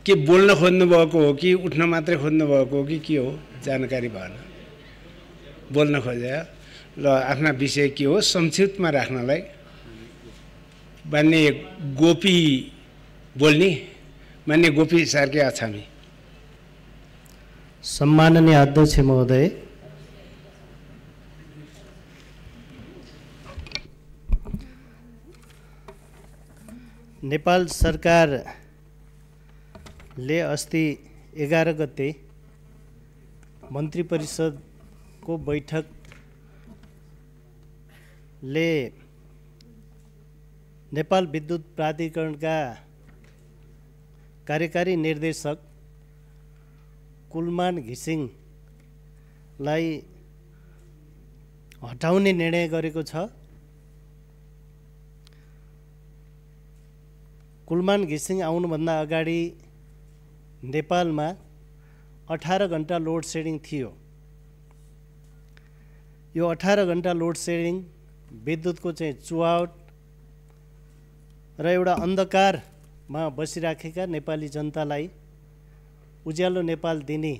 के बोल्न खोज्नुभएको हो कि उठ्न मात्रै खोज्नुभएको हो कि के हो जानकारी भएन। बोल्न खोजे र आफ्ना विषय के हो संक्षिप्तमा राख्नलाई मान्य गोपी बोल्ने, मान्य गोपी सार्के आछामी। सम्माननीय अध्यक्ष महोदय, नेपाल सरकारले अस्ति 11 गते मन्त्री परिषदको बैठकले नेपाल विद्युत प्राधिकरणका कार्यकारी निर्देशक कुलमान घिसिङलाई हटाउने निर्णय गरेको छ। कुलमान घिसिङ आउनुभन्दा अगाडि नेपालमा 18 घण्टा लोड सेडिङ थियो। यो 18 घण्टा लोड सेडिङ विद्युतको चाहिँ चुहावट र एउटा अन्धकारमा बसिराखेका नेपाली जनतालाई उज्यालो नेपाल दिने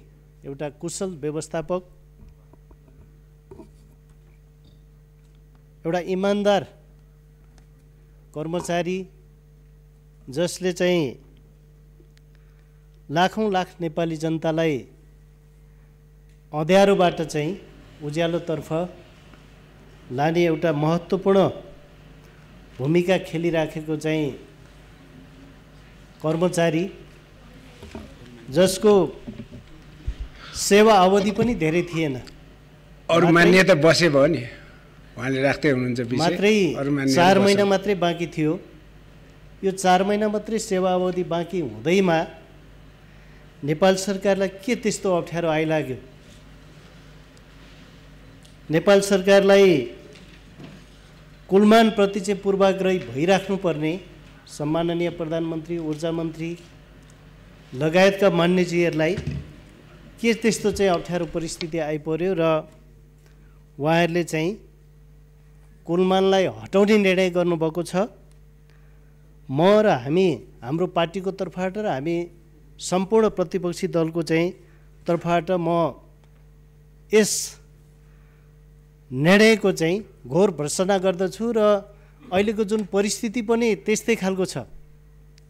एउटा कुशल व्यवस्थापक, एउटा इमान्दार कर्मचारी जसले चाहिँ लाखौं लाख नेपाली जनतालाई अँध्यारोबाट चाहिँ उज्यालोतर्फ लाने एउटा महत्त्वपूर्ण भूमिका खेलिराखेको चाहिँ कर्मचारी, जसको सेवा अवधि पनि धेरै थिएन। अरु मान्यता बसे भयो नि, उहाँले राख्दै हुनुहुन्छ विषय, मात्रै 4 महिना मात्रै बाँकी थियो। यो 4 महिना मात्रै सेवा अवधि बाँकी हुँदैमा नेपाल सरकारलाई के त्यस्तो अप्ठ्यारो आइलाग्यो? नेपाल सरकारलाई कुलमानप्रति चाहिँ पूर्वाग्रही भइराख्नुपर्ने सम्माननीय प्रधानमन्त्री, ऊर्जा मन्त्री लगायतका मान्यजीहरूलाई के त्यस्तो चाहिँ अप्ठ्यारो परिस्थिति आइपर्यो र उहाँहरूले चाहिँ कुलमानलाई हटाउने निर्णय गर्नुभएको छ। म र हाम्रो पार्टीको तर्फबाट र हामी सम्पूर्ण प्रतिपक्षी दलको चाहिँ तर्फबाट म यस निर्णयको चाहिँ घोर भर्त्सना गर्दछु र अहिलेको जुन परिस्थिति पनि त्यस्तै खालको छ।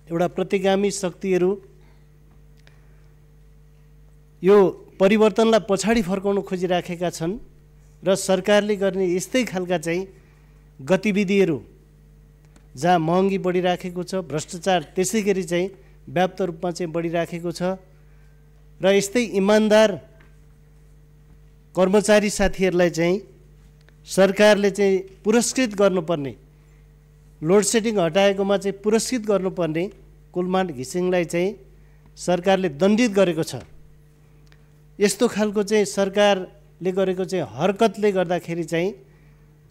एउटा प्रतिगामी शक्तिहरू यो परिवर्तनलाई पछाडि फर्काउन खोजिराखेका छन् र सरकारले गर्ने यस्तै खालका चाहिँ गतिविधिहरू जहाँ महँगी बढिराखेको छ, भ्रष्टाचार त्यसै गरी चाहिँ व्याप्त रूपमा चाहिँ बढिराखेको छ र यस्तै इमान्दार कर्मचारी साथीहरूलाई चाहिँ सरकारले चाहिँ पुरस्कृत गर्नुपर्ने, लोड सेडिङ हटाएकोमा चाहिँ पुरस्कृत गर्नुपर्ने कुलमान घिसिङलाई चाहिँ सरकारले दण्डित गरेको छ। यस्तो खालको चाहिँ सरकारले गरेको चाहिँ हरकतले गर्दाखेरि चाहिँ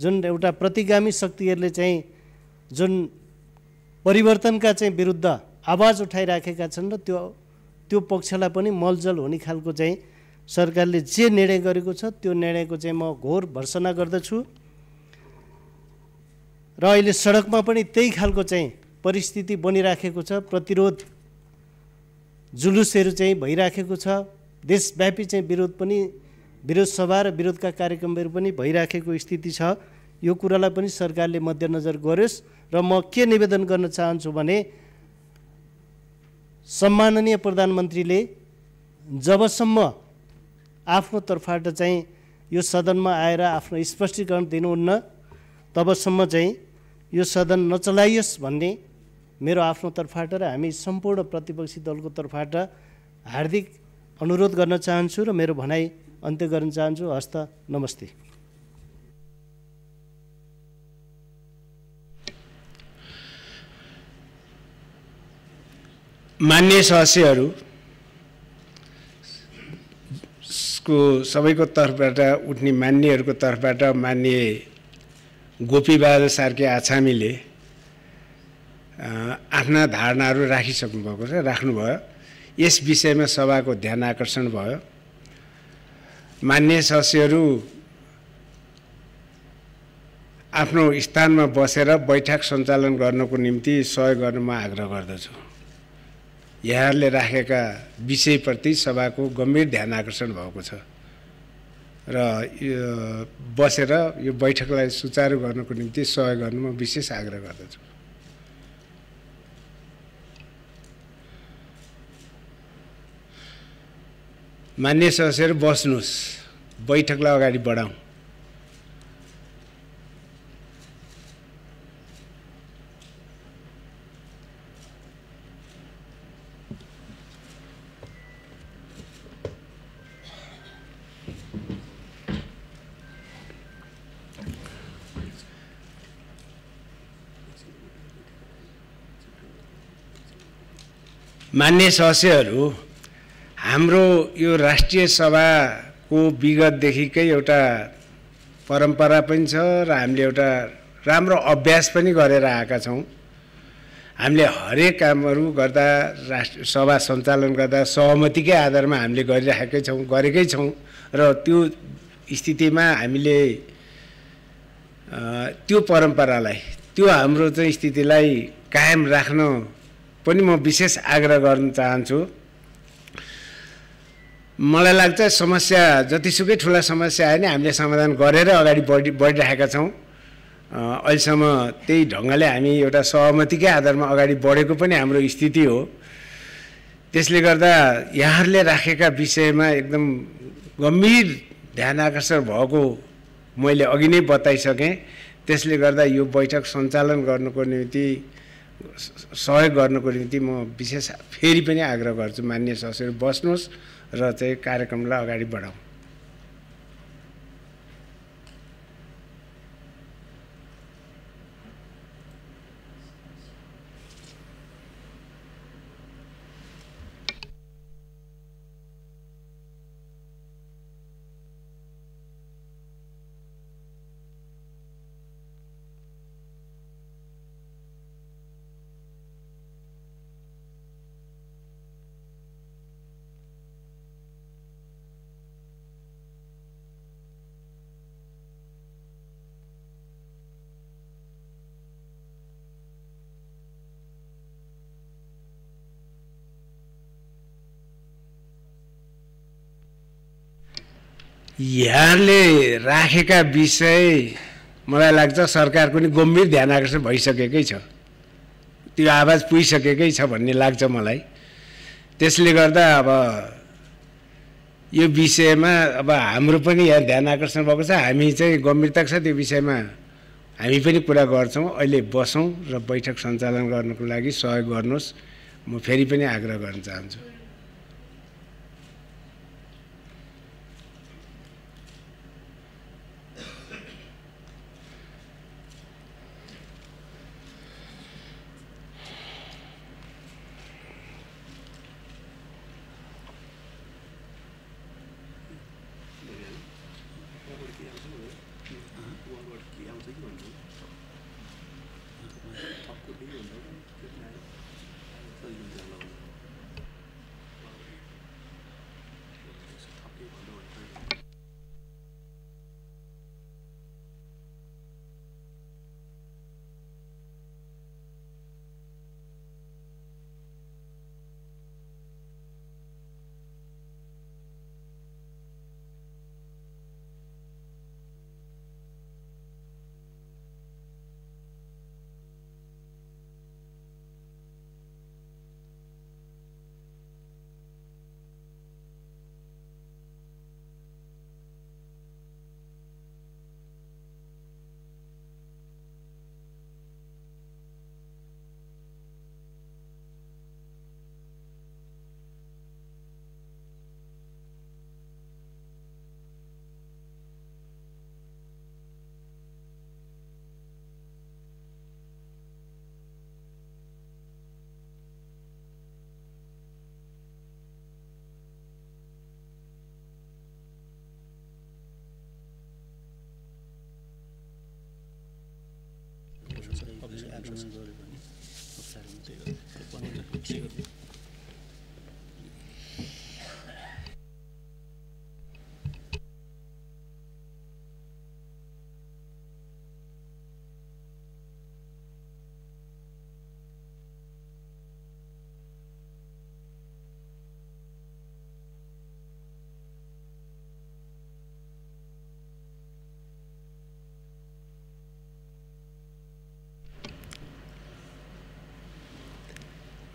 जुन एउटा प्रतिगामी शक्तिहरूले चाहिँ जुन परिवर्तनका चाहिँ विरुद्ध आवाज उठाइराखेका छन् र त्यो पक्षलाई पनि मलजल हुने खालको चाहिँ सरकारले जे निर्णय गरेको छ त्यो निर्णयको चाहिँ म घोर भर्त्सना गर्दछु र अहिले सडकमा पनि त्यही खालको चाहिँ परिस्थिति बनिराखेको छ। प्रतिरोध जुलुसहरू चाहिँ भइराखेको छ। देशव्यापी चाहिँ विरोध सभा र विरोधका कार्यक्रमहरू पनि भइराखेको स्थिति छ। यो कुरालाई पनि सरकारले मध्यनजर गरोस् र म के निवेदन गर्न चाहन्छु भने सम्माननीय प्रधानमन्त्रीले जबसम्म आफ्नो तर्फबाट चाहिँ यो सदनमा आएर आफ्नो स्पष्टीकरण दिनुहुन्न तबसम्म चाहिँ यो सदन नचलाइयोस् भन्ने मेरो आफ्नो तर्फबाट र हामी सम्पूर्ण प्रतिपक्षी दलको तर्फबाट हार्दिक अनुरोध गर्न चाहन्छु र मेरो भनाइ अन्त्य गर्न चाहन्छु। हस्त, नमस्ते। मान्य सदस्यहरू को सबैको तर्फबाट उठ्ने मान्यहरूको तर्फबाट मान्य गोपीबहादुर सार्के आछामीले आफ्ना धारणाहरू राखिसक्नु भएको छ, राख्नुभयो। यस विषयमा सभाको ध्यान आकर्षण भयो। मान्य सदस्यहरू आफ्नो स्थानमा बसेर बैठक सञ्चालन गर्नको निम्ति सहयोग गर्न म आग्रह गर्दछु। यहाँहरूले राखेका विषयप्रति सभाको गम्भीर ध्यान आकर्षण भएको छ र बसेर यो बैठकलाई सुचारू गर्नको निम्ति सहयोग गर्नु म विशेष आग्रह गर्दछु। मान्य सदस्यहरू बस्नुहोस्, बैठकलाई अगाडि बढाउँ। मान्य सदस्यहरू, हाम्रो यो राष्ट्रिय सभाको विगतदेखिकै एउटा परम्परा पनि छ र हामीले एउटा राम्रो अभ्यास पनि गरेर आएका छौँ। हामीले हरेक कामहरू गर्दा राष्ट्रिय सभा सञ्चालन गर्दा सहमतिकै आधारमा हामीले गरेकै छौँ र त्यो स्थितिमा हामीले त्यो परम्परालाई, त्यो हाम्रो चाहिँ स्थितिलाई कायम राख्न पनि म विशेष आग्रह गर्न चाहन्छु। मलाई लाग्छ समस्या जतिसुकै ठुला समस्या आयो नि हामीले समाधान गरेर अगाडि बढिरहेका छौँ। अहिलेसम्म त्यही ढङ्गले हामी एउटा सहमतिकै आधारमा अगाडि बढेको पनि हाम्रो स्थिति हो। त्यसले गर्दा यहाँहरूले राखेका विषयमा एकदम गम्भीर ध्यान आकर्षण भएको मैले अघि नै बताइसकेँ। त्यसले गर्दा यो बैठक सञ्चालन गर्नुको निम्ति, सहयोग गर्नुको निम्ति म विशेष फेरि पनि आग्रह गर्छु। मान्य सदस्यहरू बस्नुहोस् र चाहिँ कार्यक्रमलाई अगाडि बढाउँ। यहाँले राखेका विषय मलाई लाग्छ सरकारको नि गम्भीर ध्यान आकर्षण भइसकेकै छ, त्यो आवाज पुगिसकेकै छ भन्ने लाग्छ मलाई। त्यसले गर्दा अब यो विषयमा अब हाम्रो पनि यहाँ ध्यान आकर्षण भएको छ, हामी चाहिँ गम्भीरता छ त्यो विषयमा हामी पनि कुरा गर्छौँ। अहिले बसौँ र बैठक सञ्चालन गर्नको लागि सहयोग गर्नुहोस्, म फेरि पनि आग्रह गर्न चाहन्छु।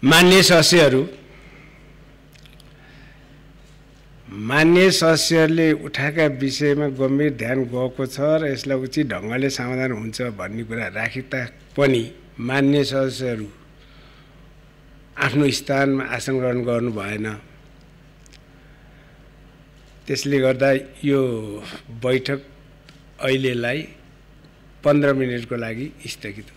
मान्य सदस्यहरूले उठाएका विषयमा गम्भीर ध्यान गएको छ र यसलाई उचित ढङ्गले समाधान हुन्छ भन्ने कुरा राखी पनि मान्य सदस्यहरू आफ्नो स्थानमा आसन ग्रहण गर्नु भएन। त्यसले गर्दा यो बैठक अहिलेलाई 15 मिनेटको लागि स्थगित